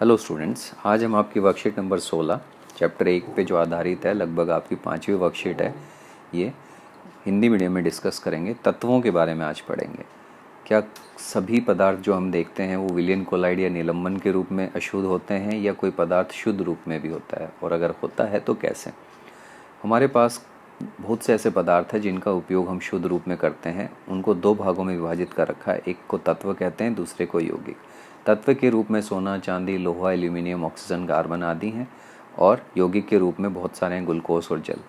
Hello students, आज हम आपकी वर्कशीट नंबर 16 चैप्टर 1 पे जो आधारित है, लगभग आपकी 5वीं वर्कशीट है, ये हिंदी मीडियम में डिस्कस करेंगे। तत्वों के बारे में आज पढ़ेंगे। क्या सभी पदार्थ जो हम देखते हैं वो विलयन कोलाइड या निलंबन के रूप में अशुद्ध होते हैं, या कोई पदार्थ शुद्ध रूप में भी होता है, और अगर होता है तो कैसे? हमारे पास बहुत से ऐसे पदार्थ हैं जिनका उपयोग हम शुद्ध रूप में करते हैं। उनको दो भागों में विभाजित कर रखा है, एक को तत्व कहते हैं, दूसरे को यौगिक। तत्व के रूप में सोना, चांदी, लोहा, एल्यूमिनियम, ऑक्सीजन, कार्बन आदि हैं, और यौगिक के रूप में बहुत सारे हैं, ग्लूकोज और जल।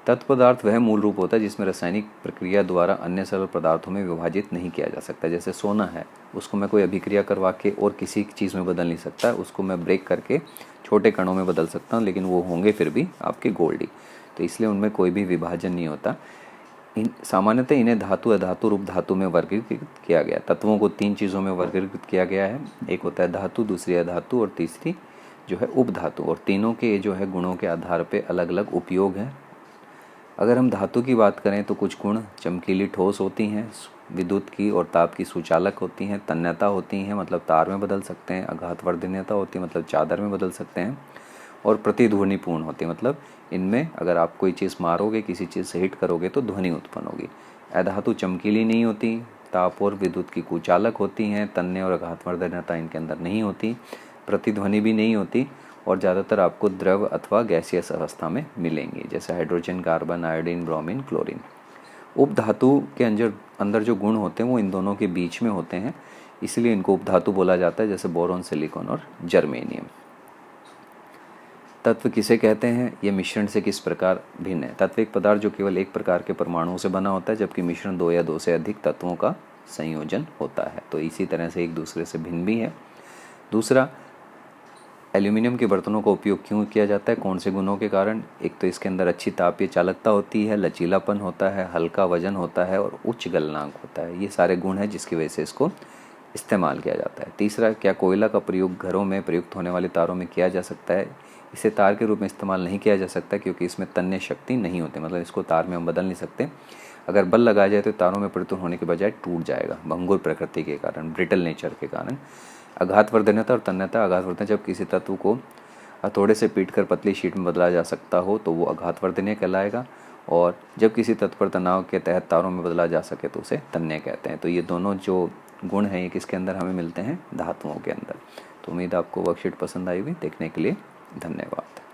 तत्व पदार्थ वह मूल रूप होता है जिसमें रासायनिक प्रक्रिया द्वारा अन्य सरल पदार्थों में विभाजित नहीं किया जा सकता। जैसे सोना है, उसको मैं कोई अभिक्रिया करवा के और किसी चीज़ में बदल नहीं सकता, उसको मैं ब्रेक करके छोटे कणों में बदल सकता हूँ, लेकिन वो होंगे फिर भी आपके गोल्ड ही। तो इसलिए उनमें कोई भी विभाजन नहीं होता। सामान्यतः इन्हें धातु अधातु रूप धातु में वर्गीकृत किया गया। तत्वों को 3 चीज़ों में वर्गीकृत किया गया है। एक होता है धातु, दूसरी अधातु, और तीसरी जो है उपधातु। और तीनों के जो है गुणों के आधार पर अलग अलग उपयोग हैं। अगर हम धातु की बात करें तो कुछ गुण चमकीली ठोस होती हैं, विद्युत की और ताप की सुचालक होती हैं, तन्यता होती हैं मतलब तार में बदल सकते हैं, आघातवर्धनीयता होती है मतलब चादर में बदल सकते हैं, और प्रतिध्वनिपूर्ण होती है मतलब इनमें अगर आप कोई चीज़ मारोगे, किसी चीज़ से हिट करोगे तो ध्वनि उत्पन्न होगी। अधातु चमकीली नहीं होती, ताप और विद्युत की कुचालक होती हैं, तन्य और आघातवर्धनीयता इनके अंदर नहीं होती, प्रतिध्वनि भी नहीं होती, और ज़्यादातर आपको द्रव अथवा गैसियस अवस्था में मिलेंगी, जैसे hydrogen, carbon, iodine, bromine, chlorine. उपधातु के अंदर जो गुण होते हैं वो इन दोनों के बीच में होते हैं, इसलिए इनको उपधातु बोला जाता है, जैसे बोरॉन, सिलिकॉन और जर्मेनियम। तत्व किसे कहते हैं, ये मिश्रण से किस प्रकार भिन्न है? तत्व एक पदार्थ जो केवल एक प्रकार के परमाणुओं से बना होता है, जबकि मिश्रण 2 या 2 से अधिक तत्वों का संयोजन होता है। तो इसी तरह से एक दूसरे से भिन्न भी है। दूसरा, एल्यूमिनियम के बर्तनों का उपयोग क्यों किया जाता है, कौन से गुणों के कारण? एक तो इसके अंदर अच्छी तापीय चालकता होती है, लचीलापन होता है, हल्का वजन होता है और उच्च गलनांक होता है। ये सारे गुण हैं जिसकी वजह से इसको इस्तेमाल किया जाता है। तीसरा, क्या कोयला का प्रयोग घरों में प्रयुक्त होने वाले तारों में किया जा सकता है? इसे तार के रूप में इस्तेमाल नहीं किया जा सकता क्योंकि इसमें तन्य शक्ति नहीं होती, मतलब इसको तार में हम बदल नहीं सकते। अगर बल लगाया जाए तो तारों में परिवर्तन होने के बजाय टूट जाएगा, भंगुर प्रकृति के कारण, ब्रिटल नेचर के कारण। आघातवर्धनीयता और तन्यता, आघातवर्धन जब किसी तत्व को हथौड़े से पीटकर पतली शीट में बदला जा सकता हो तो वो आघातवर्धनीय कहलाएगा, और जब किसी तत्व पर तनाव के तहत तारों में बदला जा सके तो उसे तन्य कहते हैं। तो ये दोनों जो गुण हैं ये किसके अंदर हमें मिलते हैं? धातुओं के अंदर। तो उम्मीद आपको वर्कशीट पसंद आई हुई। देखने के लिए धन्यवाद।